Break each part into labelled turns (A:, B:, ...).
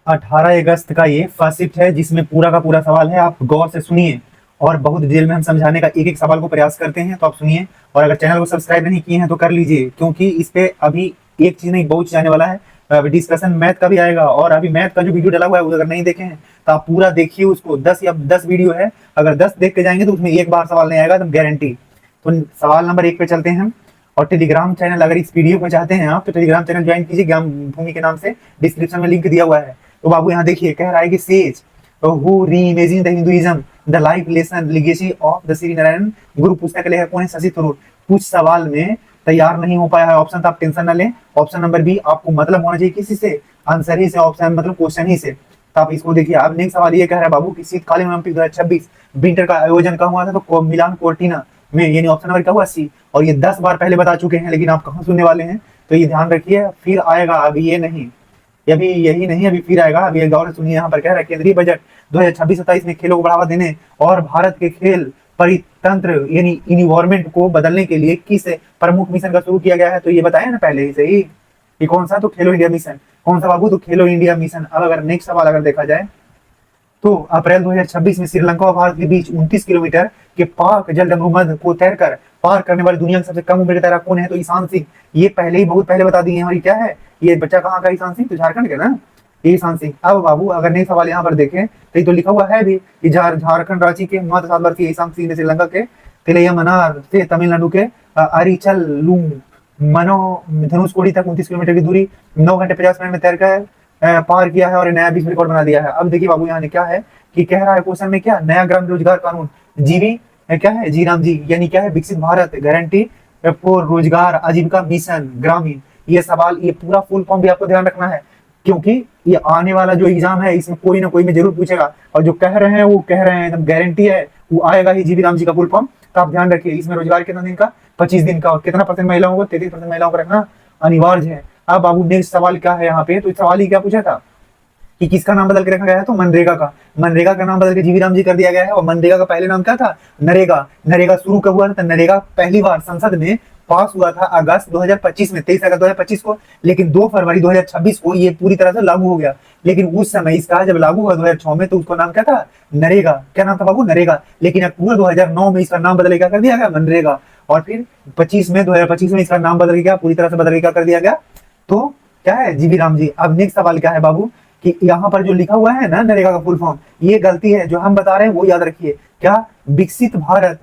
A: 18 अगस्त का ये first shift है जिसमें पूरा का पूरा सवाल है, आप गौर से सुनिए। और बहुत डिटेल में हम समझाने का एक एक सवाल को प्रयास करते हैं, तो आप सुनिए। और अगर चैनल को सब्सक्राइब नहीं किए हैं तो कर लीजिए, क्योंकि इस पे अभी एक चीज नहीं बहुत चीज आने वाला है। डिस्कशन मैथ का भी आएगा, और अभी मैथ का जो वीडियो डला हुआ है वो अगर नहीं देखे हैं तो आप पूरा देखिए उसको। 10 वीडियो है, अगर 10 देख के जाएंगे तो उसमें एक बार सवाल नहीं आएगा, एकदम गारंटी। तो सवाल नंबर 1 पे चलते हैं हम। और टेलीग्राम चैनल, अगर इस वीडियो को चाहते हैं आप तो टेलीग्राम चैनल ज्वाइन कीजिए, ज्ञान भूमि के नाम से, डिस्क्रिप्शन में लिंक दिया हुआ है। तो बाबू यहाँ देखिए, कह रहा है कि says who reimagine the Hinduism the life lesson legacy of the Shri Narayan गुरु पुस्तक के लेखक कौन है? शशि थरूर। कुछ सवाल में तैयार नहीं हो पाया है ऑप्शन, तो आप टेंशन न लें। ऑप्शन नंबर बी आपको मतलब होना चाहिए किसी से, आंसर ही से, ऑप्शन मतलब क्वेश्चन ही से। तो आप इसको देखिए। अब नेक्स्ट सवाल ये कह रहा है बाबू कि शीतकालीन ओलंपिक 2026 विंटर का आयोजन कहाँ हुआ था? तो मिलान कोर्टिना में, यानी ऑप्शन नंबर क्या हुआ? सी। और ये 10 बार पहले बता चुके हैं, लेकिन आप कहाँ सुनने वाले हैं? तो ये ध्यान रखिए, फिर आएगा अभी, ये नहीं, अभी यही नहीं, अभी फिर आएगा। अभी गौर से सुनिए, यहाँ पर कह रहा है केंद्रीय बजट 2026-27 में खेलों को बढ़ावा देने और भारत के खेल परितंत्र यानी इन्वायरमेंट को बदलने के लिए किस प्रमुख मिशन का शुरू किया गया है? तो ये बताया ना पहले ही से ही, ये कौन सा? तो खेलो इंडिया मिशन। कौन सा बाबू? तो खेलो इंडिया मिशन। अब अगर नेक्स्ट सवाल अगर देखा जाए तो अप्रैल 2026 में श्रीलंका और भारत के बीच 29 किलोमीटर के पाक जलसंधि को तैरकर पार करने वाले दुनिया के सबसे कम उम्र के तैराक कौन है? तो ईशान सिंह। ये पहले ही बहुत पहले बता दिए हैं। और ये क्या है? ये बच्चा कहाँ का? ईशान सिंह, तो झारखंड के ना, ये ईशान सिंह। अब बाबू अगर नेक्स्ट सवाल यहाँ पर देखें तो ये तो लिखा हुआ है भी कि झारखंड रांची के मात्र 7 वर्षीय ईशान सिंह ने श्रीलंका के तिलैयामनार से तमिलनाडु के अरिचलूम मनो धनुषकोडी तक 29 किलोमीटर की दूरी 9 घंटे 50 मिनट में तैरकर पार किया है और नया विश्व रिकॉर्ड बना दिया है। अब देखिए बाबू यहाँ ने क्या है कि कह रहा है क्वेश्चन में, क्या नया ग्रामीण रोजगार कानून जीवी क्या है? जी राम जी, यानी क्या है? विकसित भारत गारंटी फॉर रोजगार आजीविका मिशन ग्रामीण। ये सवाल, ये पूरा फुल फॉर्म भी आपको ध्यान रखना है, क्योंकि ये आने वाला जो एग्जाम है इसमें कोई ना कोई में जरूर पूछेगा। और जो कह रहे हैं वो कह रहे हैं, एकदम गारंटी है वो आएगा ही, जीवी राम जी का फुल फॉर्म। तो आप ध्यान रखिए, इसमें रोजगार कितना दिन का? 25 दिन का। और कितना परसेंट महिलाओं को? 33% महिलाओं को रखना अनिवार्य है। अब बाबू नेक्स्ट सवाल क्या है यहाँ पे? तो इस सवाल ही क्या पूछा था कि किसका नाम बदल के रखा गया है? तो मनरेगा का। मनरेगा का नाम बदल के जीवी राम जी कर दिया गया है। और मनरेगा का पहले नाम क्या था? नरेगा। नरेगा शुरू कब हुआ था? तो नरेगा पहली बार संसद में पास हुआ था अगस्त 2025 में, 23 अगस्त 2025 को। लेकिन 2 फरवरी 2026 को ये पूरी तरह से लागू हो गया। लेकिन उस समय इसका जब लागू हुआ 2006 में, तो उसका नाम क्या था? नरेगा। क्या नाम था बाबू? नरेगा। लेकिन अक्टूबर 2009 में इसका नाम बदल के क्या कर दिया गया? मनरेगा। और फिर 2025 में इसका नाम बदल के क्या, पूरी तरह से बदल के क्या कर दिया गया? तो क्या है? जीवी राम जी। अब नेक्स्ट सवाल क्या है बाबू कि यहाँ पर जो लिखा हुआ है ना नरेगा का फुल फॉर्म, ये गलती है। जो हम बता रहे हैं वो याद रखिए। क्या? विकसित भारत,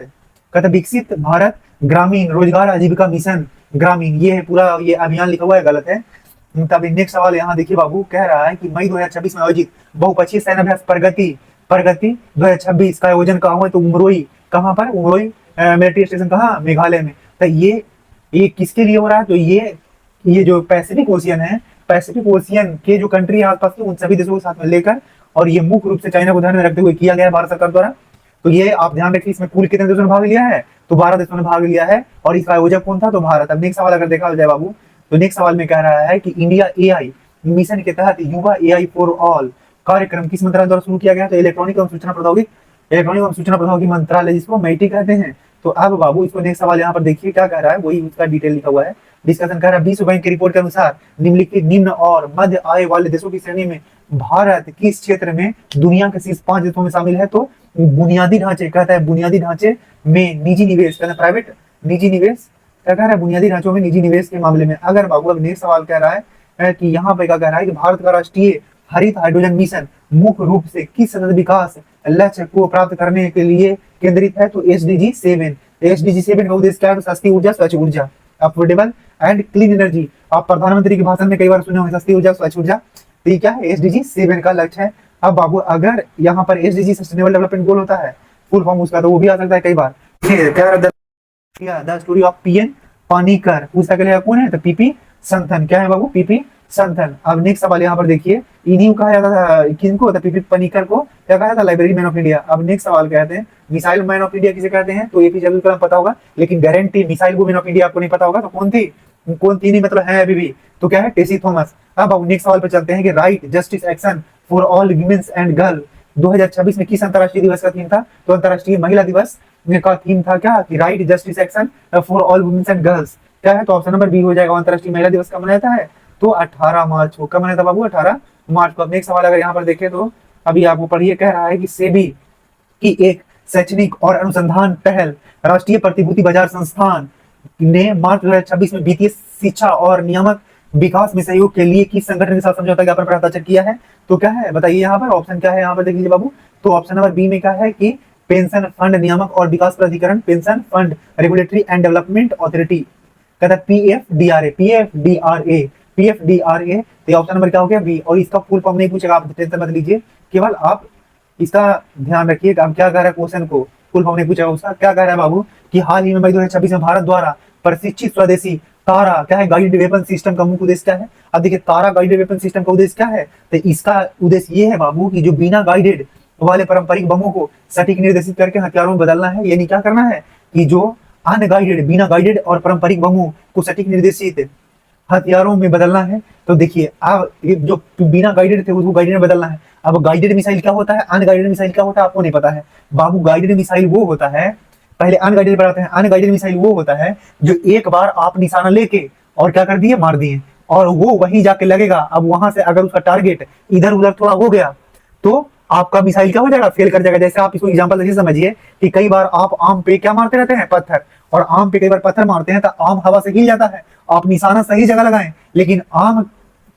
A: कहते विकसित भारत ग्रामीण रोजगार आजीविका मिशन ग्रामीण, ये है पूरा, ये अभियान लिखा हुआ है, गलत है। तब नेक्स्ट सवाल यहाँ देखिए बाबू, कह रहा है कि मई 2026 में आयोजित बहुपक्षीय सैन्याभ्यास प्रगति प्रगति 2026 का आयोजन कहाँ हुआ? तो उमरोई। कहाँ पर? Umroi military station. कहाँ? मेघालय में। तो ये किसके लिए हो रहा है? तो ये जो पैसिफिक ओशियन है, पैसिफिक ओशियन के जो कंट्री है आसपास के, उन सभी देशों को साथ में लेकर, और ये मुख्य रूप से चाइना को ध्यान में रखते हुए किया गया है भारत सरकार द्वारा। तो ये आप ध्यान रखिए, इसमें कुल कितने देशों ने भाग लिया है? तो 12 देशों ने भाग लिया है। और इसका आयोजक कौन था? तो भारत। अब नेक्स्ट सवाल अगर देखा जाए बाबू, तो नेक्स्ट सवाल में कह रहा है कि इंडिया एआई मिशन के तहत युवा एआई फॉर ऑल कार्यक्रम किस मंत्रालय द्वारा शुरू किया गया? तो इलेक्ट्रॉनिक एवं सूचना प्रौद्योगिकी मंत्रालय, जिसको मैटी कहते हैं। तो अब बाबू इसको नेक्स्ट सवाल यहाँ पर देखिए क्या कह रहा है, वही उसका डिटेल लिखा हुआ है। डिस्कशन कर रहा है, विश्व बैंक की रिपोर्ट के अनुसार निम्नलिखित निम्न और मध्य आय वाले देशों की श्रेणी में भारत किस क्षेत्र में दुनिया के शीर्ष 5 देशों में शामिल है? तो बुनियादी ढांचे, कहता है बुनियादी ढांचे में निजी निवेश, कहता है प्राइवेट निजी निवेश, क्या कह रहा है? बुनियादी ढांचों में निजी निवेश के मामले में। अगर बाबू अब नेक्स्ट सवाल कह रहा है कि यहाँ पे क्या कह रहा है कि भारत का राष्ट्रीय हरित हाइड्रोजन मिशन मुख्य रूप से किस सतत विकास लक्ष्य को प्राप्त करने के लिए केंद्रित है? तो SDG 7। SDG 7 का उद्देश्य क्या है? तो सस्ती ऊर्जा, स्वच्छ ऊर्जा, अफोर्डेबल एंड क्लीन एनर्जी। आप प्रधानमंत्री के भाषण में कई बार सुने होंगे, सस्ती ऊर्जा, स्वच्छ ऊर्जा। तो ये क्या है? SDG 7 का लक्ष्य है। अब बाबू अगर यहाँ पर SDG सस्टेनेबल डेवलपमेंट गोल होता है फुल फॉर्म उसका, तो वो भी आ सकता है कई बार। The story of PN Panikkar, उसका क्या कौन है? तो PP संथन। क्या है बाबू? PP संथन। अब नेक्स्ट सवाल यहाँ पर देखिए, इन्हीं कहा जाता था किनको? तो PP पानीकर को क्या कहा था? Library man of India. अब नेक्स्ट सवाल कहते हैं मिसाइल मैन ऑफ इंडिया किसे कहते हैं? तो APJ अब्दुल कलाम पता होगा, लेकिन guarantee missile women of India आपको नहीं पता होगा। तो कौन थी? नहीं, मतलब है अभी भी। तो क्या है? टेसी थॉमस। अब नेक्स्ट सवाल पर चलते हैं कि right justice action for all womens and girl 2026 में किस अंतर्राष्ट्रीय दिवस का थीम था? तो अंतर्राष्ट्रीय महिला दिवस का थीम था क्या? कि right justice action for all womens and girls. क्या है? तो ऑप्शन नंबर बी हो जाएगा। अंतर्राष्ट्रीय महिला दिवस कब मनाया जाता है? तो 18 मार्च को। कब मनाया था बाबू? 18 मार्च को। अब नेक्स्ट सवाल अगर यहाँ पर देखें तो अभी आपको पढ़िए, कह रहा है कि सेबी की एक शैक्षणिक और अनुसंधान पहल राष्ट्रीय प्रतिभूति बाजार संस्थान ने मार्च 2026 में वित्तीय शिक्षा और नियामक विकास में सहयोग के लिए किस संगठन के साथ समझौता ज्ञापन पर हस्ताक्षर किया है? तो क्या है बताइए यहाँ पर, ऑप्शन क्या है यहाँ पर देख लीजिए बाबू। तो ऑप्शन नंबर बी में क्या है कि पेंशन फंड नियामक और विकास प्राधिकरण, pension fund regulatory and development authority, कहता है PFDRA, PFDRA, PFDRA। तो ऑप्शन नंबर क्या हो गया बी। और इसका फुल फॉर्म नहीं पूछेगा, आप टेंशन मत लीजिए, केवल आप इसका ध्यान रखिए। अब क्या कह रहा है क्वेश्चन को, फुल फॉर्म नहीं पूछेगा उसका, क्या कह रहा है बाबू कि हाल ही में मई 2026 में भारत द्वारा प्रशिक्षित स्वदेशी तारा क्या है गाइडेड वेपन सिस्टम का मुख्य उद्देश्य क्या है? अब देखिए तारा गाइडेड वेपन सिस्टम का उद्देश्य क्या है? तो इसका उद्देश्य ये है बाबू कि जो बिना गाइडेड वाले पारंपरिक बमों को सटीक निर्देशित करके हथियारों में बदलना है। यानी क्या करना है कि जो अनगाइडेड, बिना गाइडेड और पारंपरिक बमों को सटीक निर्देशित हथियारों में बदलना है। तो देखिए अब जो बिना गाइडेड थे उसको गाइडेड में बदलना है। अब गाइडेड मिसाइल क्या होता है, अनगाइडेड मिसाइल क्या होता है, आपको नहीं पता है बाबू। गाइडेड मिसाइल वो होता है, पहले अनगाइडेड बढ़ाते हैं। अनगाइडेड मिसाइल वो होता है जो एक बार आप निशाना लेके और क्या कर दिए, मार दिए, और वो वहीं जाके लगेगा। अब वहां से अगर उसका टारगेट इधर उधर थोड़ा हो गया तो आपका मिसाइल क्या हो जाएगा, फेल कर जाएगा। जैसे आप इसको एग्जांपल देखिए, समझिए कि कई बार आप आम पे क्या मारते रहते हैं, पत्थर, और आम पे कई बार पत्थर मारते हैं तो आम हवा से हिल जाता है। आप निशाना सही जगह लगाएं, लेकिन आम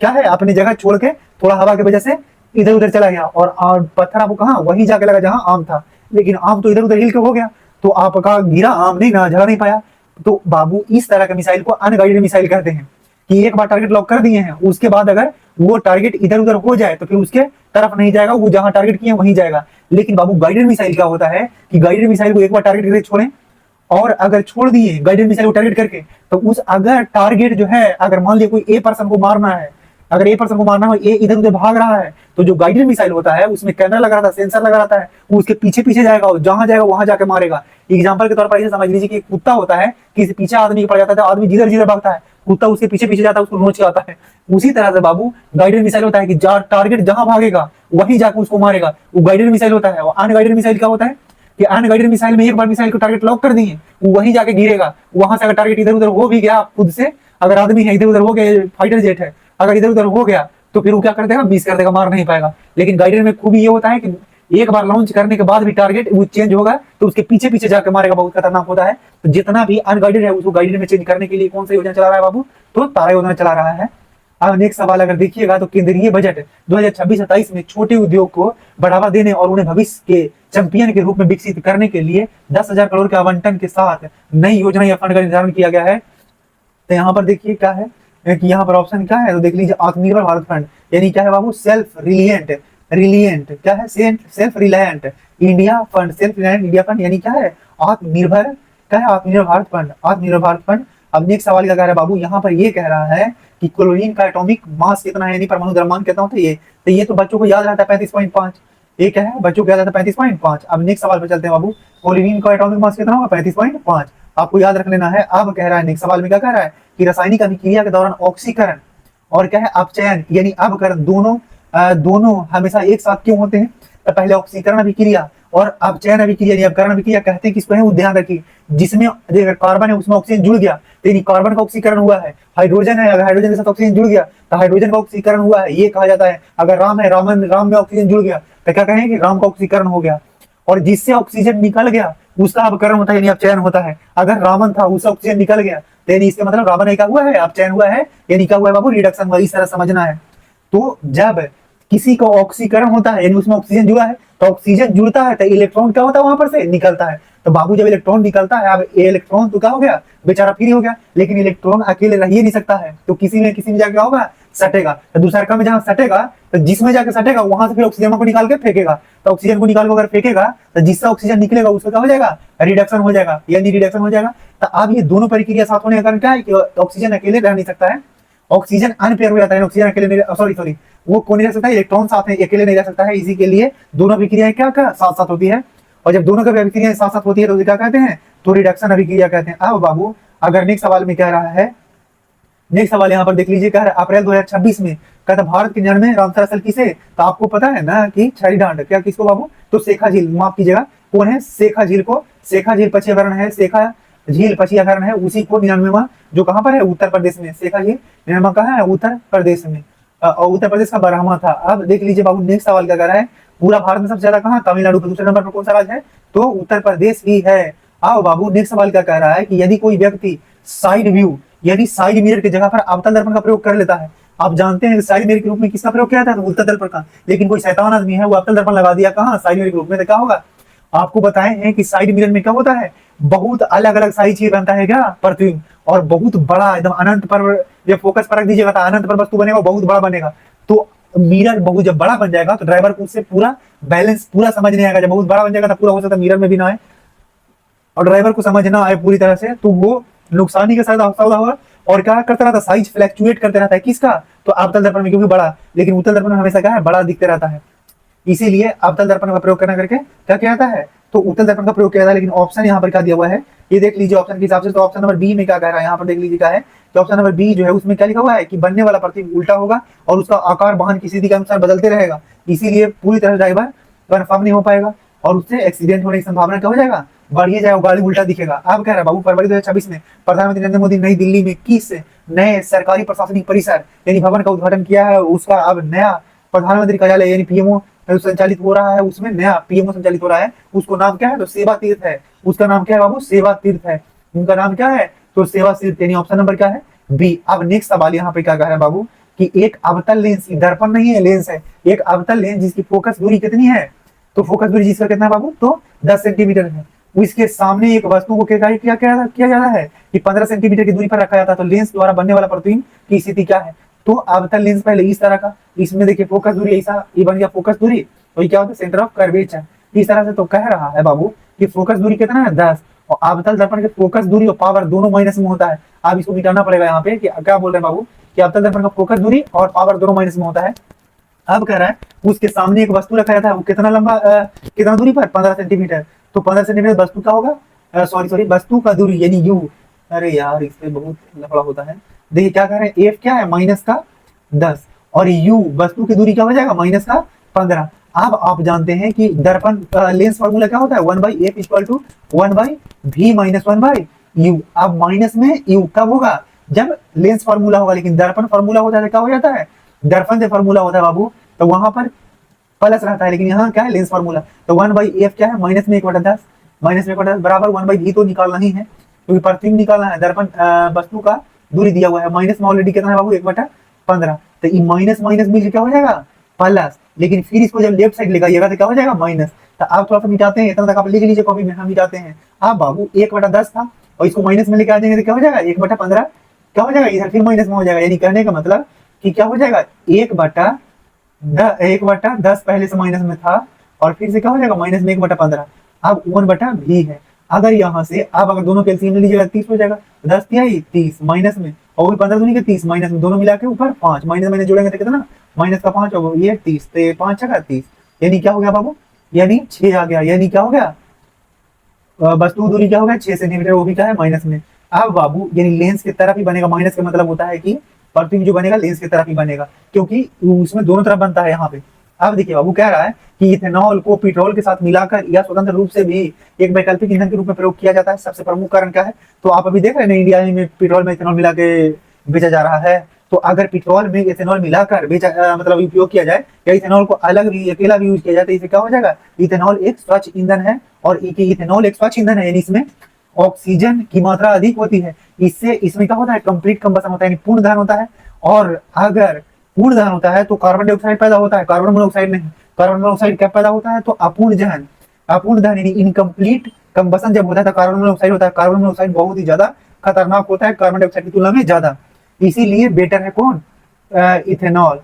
A: क्या है अपनी जगह छोड़ के थोड़ा हवा की वजह से इधर उधर चला गया, और पत्थर आपको कहाँ, वहीं जाके लगा जहां आम था, लेकिन आम तो इधर उधर हिल के हो गया, तो आपका गिरा आम नहीं ना, जगह नहीं पाया। तो बाबू इस तरह के मिसाइल को अनगाइडेड मिसाइल कहते हैं कि एक बार टारगेट लॉक कर दिए हैं, उसके बाद अगर वो टारगेट इधर उधर हो जाए तो फिर उसके तरफ नहीं जाएगा, वो जहां टारगेट किए वहीं जाएगा। लेकिन बाबू गाइडेड मिसाइल क्या होता है कि गाइडेड मिसाइल को एक बार टारगेट करके छोड़ें, और अगर छोड़ दिए गाइडेड मिसाइल को टारगेट करके, तो उस अगर टारगेट जो है, अगर मान लिया कोई ए पर्सन को मारना है, अगर ए पर्सन को मारना हो, ए इधर उधर भाग रहा है, तो जो गाइडेड मिसाइल होता है उसमें कैमरा लगा रहता है, सेंसर लगा रहता है, वो उसके पीछे पीछे जाएगा और जहां जाएगा वहां जाके मारेगा। एग्जाम्पल के तौर पर ऐसे समझ लीजिए कि कुत्ता होता है, किसी पीछे आदमी पड़ जाता है, आदमी जिधर जिधर भागता है कुत्ता उसके पीछे पीछे जाता है, उसको नोच के आता है। उसी तरह से बाबू गाइडेड मिसाइल होता है कि टारगेट जहां भागेगा वहीं जाकर उसको मारेगा, वो गाइडेड मिसाइल होता है। और अनगाइडेड मिसाइल क्या होता है कि अनगाइडेड मिसाइल में एक बार मिसाइल को टारगेट लॉक कर दिए, वो वहीं जाके गिरेगा। वहां से अगर टारगेट इधर उधर हो भी गया खुद से, अगर आदमी है इधर उधर हो गया, फाइटर जेट है, अगर इधर उधर हो गया तो फिर वो क्या कर देगा, मिस कर देगा, मार नहीं पाएगा। लेकिन गाइडेड में खूबी ये होता है कि एक बार लॉन्च करने के बाद भी टारगेट वो चेंज होगा तो उसके पीछे पीछे जाकर मारेगा, बहुत खतरनाक होता है। तो जितना भी अनगाइडेड है उसको गाइडेड में चेंज करने के लिए कौन सा योजना चला रहा है बाबू, तो तारा योजना चला रहा है। अब नेक्स्ट सवाल अगर देखिएगा तो केंद्रीय बजट 2026-27 में छोटे उद्योग को बढ़ावा देने और उन्हें भविष्य के चैंपियन के रूप में विकसित करने के लिए 10,000 करोड़ के आवंटन के साथ नई योजना या फंड का निर्धारण किया गया है। तो यहाँ पर देखिए क्या है कि यहाँ पर ऑप्शन क्या है, तो देख लीजिए आत्मनिर्भर भारत फंड, यानी क्या है बाबू, सेल्फ रिलियंट क्या है, self reliant India fund, self reliant India fund, यानी क्या है आत्मनिर्भर, क्या है आत्मनिर्भर भारत फंड, आत्मनिर्भर भारत फंड। अब नेक्स्ट सवाल क्या कह रहा है बाबू, यहाँ पर ये कह रहा है कि क्लोरीन का एटॉमिक मास कितना है, यानी परमाणु द्रव्यमान कितना होता है ये। तो ये तो बच्चों को याद रहता है 35.5, ये क्या है बच्चों को याद रहता है 35.5। अब नेक्स्ट सवाल पर चलते हैं बाबू, क्लोरीन का एटॉमिक मास कितना होगा 35.5, आपको याद रख लेना है। अब कह रहा है नेक्स्ट सवाल में क्या कह रहा है कि रासायनिक अभिक्रिया के दौरान ऑक्सीकरण और क्या है अपचयन यानी अपकरण दोनों हमेशा एक साथ क्यों होते हैं। तो पहले ऑक्सीकरण अभिक्रिया और अपचयन अभिक्रिया यानी अपकरण अभिक्रिया कहते हैं किसको है, वो ध्यान रखिए, जिसमें अगर कार्बन है उसमें ऑक्सीजन जुड़ गया तो यानी कार्बन का ऑक्सीकरण हुआ है। हाइड्रोजन है, अगर हाइड्रोजन के साथ ऑक्सीजन जुड़ गया तो हाइड्रोजन का ऑक्सीकरण हुआ है, ये कहा जाता है। अगर राम है, राम में ऑक्सीजन जुड़ गया तो क्या कहेंगे, राम का ऑक्सीकरण हो गया। और जिससे ऑक्सीजन निकल गया उसका अपकरण होता है यानी अपचयन होता है। अगर रावण था उससे ऑक्सीजन निकल गया तो यानी इसका मतलब रावण क्या हुआ है, अपचयन हुआ है, यानी क्या हुआ है बाबू, रिडक्शन हुआ। इस तरह समझना है। तो जब किसी का ऑक्सीकरण होता है यानी उसमें ऑक्सीजन जुड़ा है, तो ऑक्सीजन जुड़ता है तो इलेक्ट्रॉन क्या होता है वहां पर से निकलता है। तो बाबू जब इलेक्ट्रॉन निकलता है, अब इलेक्ट्रॉन तो क्या हो गया, बेचारा फ्री हो गया, लेकिन इलेक्ट्रॉन अकेले रह ही नहीं सकता है, तो किसी में जाके क्या होगा, सटेगा। तो दूसरा क्रम में जहां सटेगा तो जिसमें जाके सटेगा वहां से फिर ऑक्सीजन को निकाल के फेंकेगा। तो ऑक्सीजन को निकाल के अगर फेंकेगा तो जिससे ऑक्सीजन निकलेगा उसका क्या हो जाएगा, रिडक्शन हो जाएगा, यानी रिडक्शन हो जाएगा। तो अब ये दोनों प्रक्रिया साथ होने का कारण क्या है कि ऑक्सीजन अकेले रह नहीं सकता है, ऑक्सीजन अनपेयर हो जाता है, ऑक्सीजन अकेले नहीं, सॉरी वो कौन नहीं रह सकता है, इलेक्ट्रॉन साथ में अकेले नहीं रह सकता है। इसी के लिए दोनों अभिक्रियाएं क्या साथ साथ होती है, और जब दोनों की अभिक्रियाएं साथ साथ होती है तो क्या कहते हैं, तो रिडक्शन अभिक्रिया कहते हैं। अब बाबू अगर नेक्स्ट सवाल में क्या रहा है, नेक्स्ट सवाल यहाँ पर देख लीजिए, क्या है अप्रैल 2026 में कहता भारत के निर्णय में रामसर असल किसे, तो आपको पता है ना कि छड़ीडांड, क्या किसको बाबू, तो शेखा झील, माफ कीजिएगा कौन है, शेखा झील को, शेखा झील पक्षीकरण है, शेखा झील पक्षीकरण है, उसी को 99वां जो कहां पर है, उत्तर प्रदेश में, शेखा झील 99वां कहां है, उत्तर प्रदेश में। और उत्तर प्रदेश का बरहमा था। अब देख लीजिए बाबू, नेक्स्ट सवाल क्या कर रहा है, पूरा भारत में सबसे ज्यादा कहाँ, तमिलनाडु पे दूसरे नंबर पर कौन सा राज्य है, तो उत्तर प्रदेश ही है। आओ बाबू, नेक्स्ट सवाल क्या कह रहा है कि यदि कोई व्यक्ति साइड व्यू यानी साइड मिरर की जगह पर अवतल दर्पण का प्रयोग कर लेता है। आप जानते हैं कि साइड मिरर के रूप में किसका प्रयोग किया था, तो उत्तल दर्पण का। लेकिन कोई शैतान आदमी है, वो अवतल दर्पण लगा दिया कहाँ, साइड मिरर के रूप में, तो क्या होगा। आपको बताए हैं कि साइड मिरर में क्या होता है, बहुत अलग अलग साइज ही बनता है क्या, प्रतिबिंब, और बहुत बड़ा एकदम अनंत पर, जब फोकस पर रख दीजिएगा तो अनंत पर वस्तु बनेगा, बहुत बड़ा बनेगा। तो मिरर बहुत जब बड़ा बन जाएगा तो ड्राइवर को उससे पूरा बैलेंस पूरा समझ नहीं आएगा। जब बहुत बड़ा बन जाएगा तो पूरा हो सकता है मिरर में भी ना आए और ड्राइवर को समझ ना आए पूरी तरह से, तो वो नुकसान ही के साथ सौदा होगा। और क्या करता रहता है, साइज फ्लैक्चुएट करते रहता है, किसका, तो अवतल दर्पण में, क्योंकि बड़ा, लेकिन उत्तल दर्पण में हमेशा क्या है, बड़ा दिखते रहता है। इसीलिए अवतल दर्पण का प्रयोग करना करके क्या किया जाता है, तो उत्तल दर्पण का प्रयोग किया जाता है। लेकिन ऑप्शन यहाँ पर क्या दिया हुआ है, ये देख लीजिए ऑप्शन के हिसाब से, तो ऑप्शन नंबर बी में क्या कह रहा है, यहाँ पर देख लीजिए क्या है, तो ऑप्शन नंबर बी जो है उसमें क्या लिखा हुआ है कि बनने वाला प्रतिबिंब उल्टा होगा और उसका आकार वाहन की स्थिति के अनुसार बदलते रहेगा, इसीलिए पूरी तरह ड्राइवर कन्फर्म नहीं हो पाएगा और उससे एक्सीडेंट होने की संभावना क्या हो जाएगा, बढ़िए जाएगा, गाड़ी उल्टा दिखेगा। अब कह रहा है बाबू, फरवरी 2026 में प्रधानमंत्री नरेंद्र मोदी नई दिल्ली में किस नए सरकारी प्रशासनिक परिसर यानी भवन का उद्घाटन किया है। उसका अब नया प्रधानमंत्री कार्यालय यानी पीएमओ संचालित हो रहा है, उसमें नया पीएमओ संचालित हो रहा है। उसको नाम क्या है, तो सेवा तीर्थ है। उसका नाम क्या है बाबू, सेवा तीर्थ है। उनका नाम क्या है, तो सेवा तीर्थ, यानी ऑप्शन नंबर क्या है, बी। अब नेक्स्ट सवाल यहाँ पे क्या कह रहा है बाबू कि एक अवतल लेंस, दर्पण नहीं है लेंस है, एक अवतल लेंस जिसकी फोकस दूरी कितनी है, तो फोकस दूरी जिसका कितना है बाबू, तो 10 सेंटीमीटर है। इसके सामने एक वस्तु को किया जाता है कि 15 सेंटीमीटर की दूरी पर रखा जाता है। तो लेंस द्वारा बनने वाला प्रतिबिंब की स्थिति क्या है, तो अवतल लेंस पहले इस तरह का, इसमें देखिए फोकस दूरी ऐसा, ये बन गया फोकस दूरी, तो ये क्या होता है, सेंटर ऑफ कर्वेचर, इस तरह से। तो कह रहा है बाबू कि फोकस दूरी कितना है, 10, और अवतल दर्पण के फोकस दूरी और पावर दोनों माइनस में होता है। आप इसको मिटाना पड़ेगा यहाँ पे कि क्या बोल रहे हैं बाबू कि अवतल दर्पण का फोकस दूरी और पावर दोनों माइनस में होता है। अब कह रहा है उसके सामने एक वस्तु रखा जाता है, वो कितना लंबा, कितना दूरी पर, 15 सेंटीमीटर। तो 15 सेंटीमीटर वस्तु का होगा, सॉरी वस्तु का दूरी यानी यू, अरे यार इससे बहुत लफड़ा होता है। देखिए क्या कह रहे हैं, एफ क्या है, माइनस का 10, और यू वस्तु की दूरी क्या हो जाएगा, माइनस का 15। अब आप जानते हैं कि दर्पण लेंस फॉर्मूला क्या होता है, 1/f equal to 1/v minus 1/u। अब माइनस में यू कब होगा, जब लेंस फॉर्मूला होगा, लेकिन दर्पण फॉर्मूला होता है क्या हो जाता है, दर्पण से फॉर्मूला होता है बाबू, तो वहां पर प्लस रहता है, लेकिन यहाँ क्या है, लेंस फॉर्मूला। तो 1/f क्या है, माइनस में 1/10, माइनस में 1/10 बराबर 1/v तो निकालना ही है, क्योंकि प्रतिबिंब निकालना है। दर्पण वस्तु का दूरी दिया हुआ है, माइनस में ऑलरेडी कितना है बाबू, 1/15। तो ये माइनस माइनस मिल क्या हो जाएगा, प्लस, लेकिन फिर इसको जब लेफ्ट साइड लगाइएगा तो क्या हो जाएगा, माइनस। तो आप थोड़ा सा मिटाते हैं, इतना तक आप लिख लीजिए कॉपी में, हम मिटाते हैं। आप बाबू 1/10 था और इसको माइनस में लेके आ जाएंगे तो क्या हो जाएगा, 1/15 क्या हो जाएगा, इधर फिर माइनस में हो जाएगा। यानी कहने का मतलब कि क्या हो जाएगा, 1/10 पहले से माइनस में था और फिर से क्या हो जाएगा, माइनस में 1/15। अब 1/v है। अगर यहाँ से आप अगर दोनों कैल्सियम ले लीजिएगा 30 हो जाएगा, 10 तिहाई 30 माइनस में, और 15 दूनी के 30 माइनस में, दोनों मिला के ऊपर 5, माइनस माइनस जोड़ेंगे तो कितना, माइनस का 5 होगा, ये 30, तो 5 छका 30, यानी क्या हो गया बाबू, यानी 6 आ गया। यानी क्या हो गया, वस्तु दूरी क्या हो गया, 6 सेंटीमीटर, वो भी क्या है, माइनस में। अब बाबू यानी लेंस की तरफ ही बनेगा, माइनस का मतलब होता है कि प्रतिबिंब जो बनेगा लेंस की तरफ ही बनेगा, क्योंकि उसमें दोनों तरफ बनता है यहाँ पे। अब देखिए बाबू कह रहा है कि इथेनॉल को पेट्रोल के साथ मिलाकर या स्वतंत्र रूप से भी एक वैकल्पिक ईंधन के रूप में प्रयोग किया जाता है। सबसे प्रमुख कारण क्या है, तो आप अभी देख रहे हैं इंडिया में पेट्रोल में इथेनॉल मिला के बेचा जा रहा है। तो अगर पेट्रोल में इथेनॉल मिलाकर बेचा मतलब उपयोग किया जाए या इथेनॉल को अलग भी अकेला भी यूज किया जाए तो इसे क्या हो जाएगा, इथेनॉल एक स्वच्छ ईंधन है। और इथेनॉल एक स्वच्छ ईंधन है, यानी इसमें ऑक्सीजन की मात्रा अधिक होती है। इससे इसमें क्या होता है, कंप्लीट कंबशन होता है, यानी पूर्ण दहन होता है। और अगर पूर्ण दहन होता है तो कार्बन डाइऑक्साइड पैदा होता है, कार्बन मोनोऑक्साइड नहीं। कार्बन मोनोऑक्साइड क्या पैदा होता है, तो अपूर्ण दहन, अपूर्ण दहन यानी इनकम्प्लीट कंबशन जब होता है तो कार्बन मोनोऑक्साइड होता है। कार्बन मोनोऑक्साइड बहुत ही ज्यादा खतरनाक होता है कार्बन डाइऑक्साइड की तुलना में ज्यादा, इसीलिए बेटर है कौन, इथेनॉल,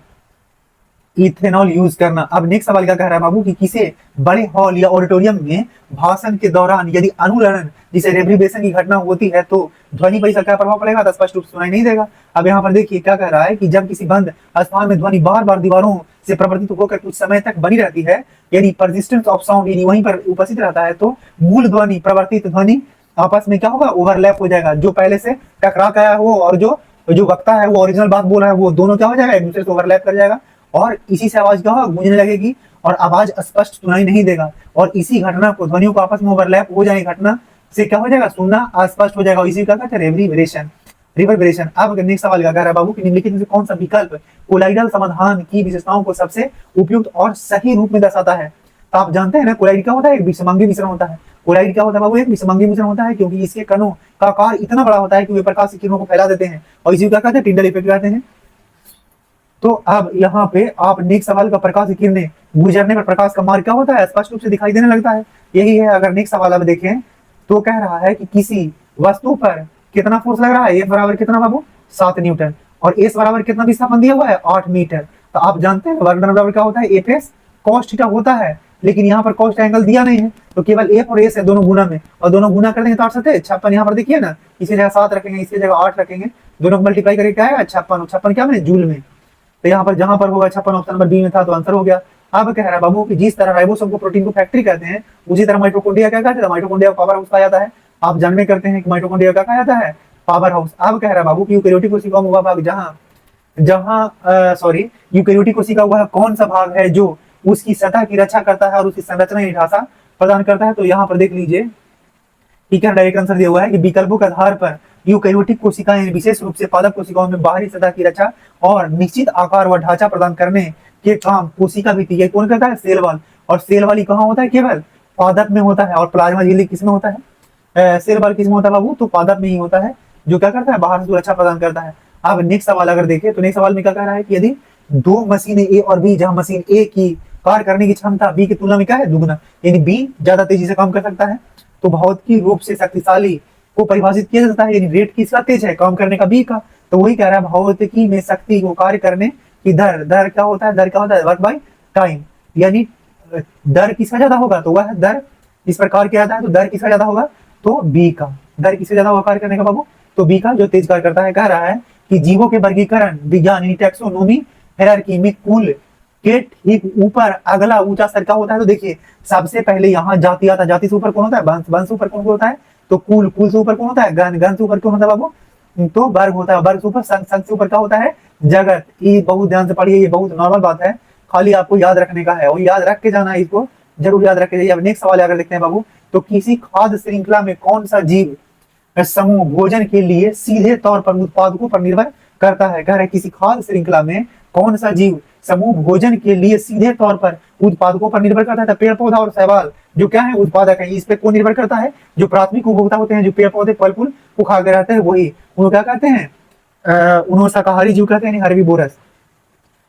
A: इथेनॉल यूज करना। अब नेक्स्ट सवाल क्या कह रहा है बाबू कि किसी बड़े हॉल या ऑडिटोरियम में भाषण के दौरान यदि अनुरणन जिसे रेब्रिवेशन की घटना होती है तो ध्वनि पर इसका क्या प्रभाव पड़ेगा, तो स्पष्ट रूप से सुनाई नहीं देगा। अब यहाँ पर देखिए क्या कह रहा है कि जब किसी बंद स्थान में ध्वनि बार बार दीवारों से प्रवर्तित होकर कुछ समय तक बनी रहती है, यानी परसिस्टेंस ऑफ साउंड यानी वहीं पर उपस्थित रहता है, तो मूल ध्वनि प्रवर्तित ध्वनि आपस में क्या होगा, ओवरलैप हो जाएगा। जो पहले से टकरा गया हो और जो वक्ता है वो ओरिजिनल बात बोल रहा है वो दोनों क्या हो जाएगा, एक दूसरे से ओवरलैप कर जाएगा और इसी से आवाज क्या होगा, गूंजने लगेगी और आवाज स्पष्ट सुनाई नहीं देगा। और इसी घटना को, ध्वनियों को आपस में ओवरलैप हो जाए घटना से क्या हो जाएगा, सुनना अस्पष्ट हो जाएगा। इसी का कहते हैं रेब्रिवेशन। रिवर्बरेशन। अब नेक्स्ट सवाल क्या कह रहा है बाबू कि निम्नलिखित में से कौन सा विकल्प कोलाइडल समाधान की विशेषताओं को सबसे उपयुक्त और सही रूप में दर्शाता है। तो आप जानते हैं ना कोलाइड क्या होता है, एक विषमांगी मिश्रण होता है। कोलाइड क्या होता है बाबू, एक विषमांगी मिश्रण होता है, क्योंकि इसके कणों का आकार इतना बड़ा होता है कि वे प्रकाश की किरणों को फैला देते हैं और इसी को क्या कहते हैं, टिंडल इफेक्ट कहते हैं। तो अब यहाँ पे आप नेक्स्ट सवाल का प्रकाश की किरणें गुजरने पर प्रकाश का मार्ग क्या होता है, स्पष्ट रूप से दिखाई देने लगता है। यही है। अगर नेक्स्ट सवाल अब देखें तो कह रहा है कि किसी वस्तु पर कितना फोर्स लग रहा है, F बराबर कितना बाबू, 7 न्यूटन, और S बराबर कितना विस्थापन दिया हुआ है, 8 मीटर। तो आप जानते हैं वर्क डन बराबर क्या होता है, Fs cos थीटा होता है, लेकिन यहाँ पर cos एंगल दिया नहीं है, तो केवल F और S है दोनों गुना में, और दोनों गुना कर देंगे तो 8 7 56। यहाँ पर देखिए ना, इसी जगह 7 रखेंगे, इसी जगह 8 रखेंगे, दोनों को मल्टीप्लाई करके क्या आएगा 56। 56 क्या बने, जूल में। तो यहाँ पर जहां पर होगा 56 ऑप्शन नंबर बी में था, तो आंसर हो गया। अब कह रहा है बाबू कि जिस तरह राइबोसोम को प्रोटीन को फैक्ट्री कहते हैं, उसी तरह माइटोकॉन्ड्रिया क्या कहते हैं, माइटोकॉन्ड्रिया को पावर हाउस कहा जाता है। आप जानने करते हैं कि माइटोकॉन्ड्रिया क्या कहा जाता है, पावर हाउस। अब कह रहा है बाबू कि यूकेरियोटिक कोशिकाओं में वह भाग यूकेरियोटिक कोशिका वह कौन सा भाग है जो उसकी सतह की रक्षा करता है और उसकी संरचना या ढांचा प्रदान करता है। तो यहाँ पर देख लीजिए ठीक है, डायरेक्ट आंसर दिया हुआ है कि विकल्पों के आधार पर यूकेरियोटिक कोशिकाएं विशेष रूप से पादप कोशिकाओं में बाहरी सतह की रक्षा और निश्चित आकार व ढांचा प्रदान करने के काम कोशिका भित्ति है कौन करता है, सेल वॉल। और सेल वॉल कहाँ होता है, केवल पादप में होता है। और प्लाज्मा झिल्ली किसमें होता है, सेल वॉल किसमें होता है बाबू, तो पादप में ही होता है, जो क्या करता है, बाहर से सुरक्षा प्रदान करता है। अब नेक्स्ट सवाल अगर देखें तो नेक्स्ट सवाल में क्या कह रहा है कि यदि दो मशीनें ए और बी, जहां मशीन ए की कार्य करने की क्षमता बी की तुलना में क्या है, दुगुना, यानी बी ज्यादा तेजी से काम कर सकता है, तो भौतिकी रूप से शक्तिशाली को परिभाषित किया जाता है, यानी रेट किसका तेज है, काम करने का बी का। तो वही कह रहा है भौतिकी में शक्ति को कार्य करने की दर क्या होता है, दर क्या होता है, वर्क बाय टाइम, यानी दर किसका ज्यादा होगा, तो वह दर इस प्रकार किया जाता है, तो दर किसका ज्यादा होगा, तो बी का। दर किससे ज्यादा होगा कार्य करने का बाबू, तो बी का, जो तेज कार्य करता है। कह रहा है कि जीवों के वर्गीकरण विज्ञान यानी टैक्सोनोमी हायरार्की में कुल के ठीक ऊपर अगला ऊंचा स्तर क्या होता है। तो देखिए सबसे पहले यहाँ जाति आता है, जाति से ऊपर कौन होता है, वंश, वंश से ऊपर कौन होता है, तो कुल, कुल से ऊपर कौन होता है, गण, गण से ऊपर कौन होता है बाबू, तो वर्ग होता है, वर्ग से ऊपर संघ, संघ से ऊपर क्या होता है, जगत। ये बहुत ध्यान से पढ़िए, ये बहुत नॉर्मल बात है, खाली आपको याद रखने का है और याद रख के जाना है, इसको जरूर याद रख के जाइए। अब नेक्स्ट सवाल अगर देखते हैं बाबू, तो किसी खाद्य श्रृंखला में कौन सा जीव समूह भोजन के लिए सीधे तौर पर उत्पादकों पर निर्भर करता है। कह रहे किसी खाद्य श्रृंखला में कौन सा जीव समूह भोजन के लिए सीधे तौर पर उत्पादकों पर निर्भर करता है। तो पेड़ पौधा और शैवाल जो क्या है, उत्पादक है, इस पे कौन निर्भर करता है, जो प्राथमिक उपभोक्ता होते हैं, जो पेड़ पौधे फल फूल को खा के रहते हैं, वही उनको क्या कहते हैं, उन्होंने शाकाहारी जीव कहते हैं, हर्बीवोरस।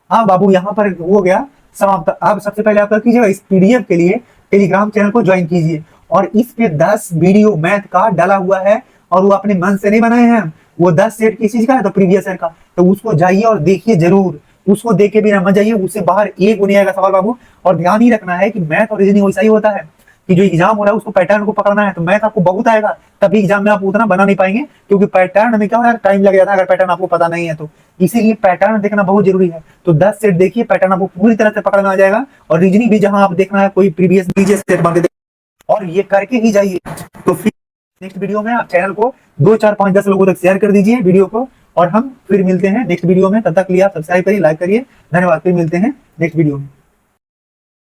A: हाँ बाबू यहाँ पर हो गया समाप्त। अब सबसे पहले आप क्या कीजिएगा, इस पीडीएफ के लिए टेलीग्राम चैनल को ज्वाइन कीजिए, और इस पे 10 वीडियो मैथ का डाला हुआ है, और वो अपने मन से नहीं बनाए हैं, वो 10 सेट किस चीज का है, तो प्रीवियस ईयर का। तो उसको जाइए और देखिए जरूर, उसको देख के बिना मत जाइए, उससे बाहर एक नहीं आएगा सवाल बाबू। और ध्यान ही रखना है कि मैथ और रीजनिंग वैसा ही होता है कि जो एग्जाम हो रहा है उसको पैटर्न को पकड़ना है। तो मैथ आपको बहुत आएगा, तभी एग्जाम में आप उतना बना नहीं पाएंगे, क्योंकि पैटर्न में क्या होता है, टाइम लग जाता है अगर पैटर्न आपको पता नहीं है तो। इसीलिए पैटर्न देखना बहुत जरूरी है। तो 10 सेट देखिए, पैटर्न आपको पूरी तरह से पकड़ना आ जाएगा। और रीजनिंग भी जहां आप देखना है कोई प्रीवियस सेट बन के, और ये करके ही जाइए। तो फिर नेक्स्ट वीडियो में आप चैनल को 2 4 5 10 लोगों तक शेयर कर दीजिए वीडियो को, और हम फिर मिलते हैं नेक्स्ट वीडियो में। तब तक के लिए आप सब्सक्राइब करिए, लाइक करिए। धन्यवाद, फिर मिलते हैं नेक्स्ट वीडियो में।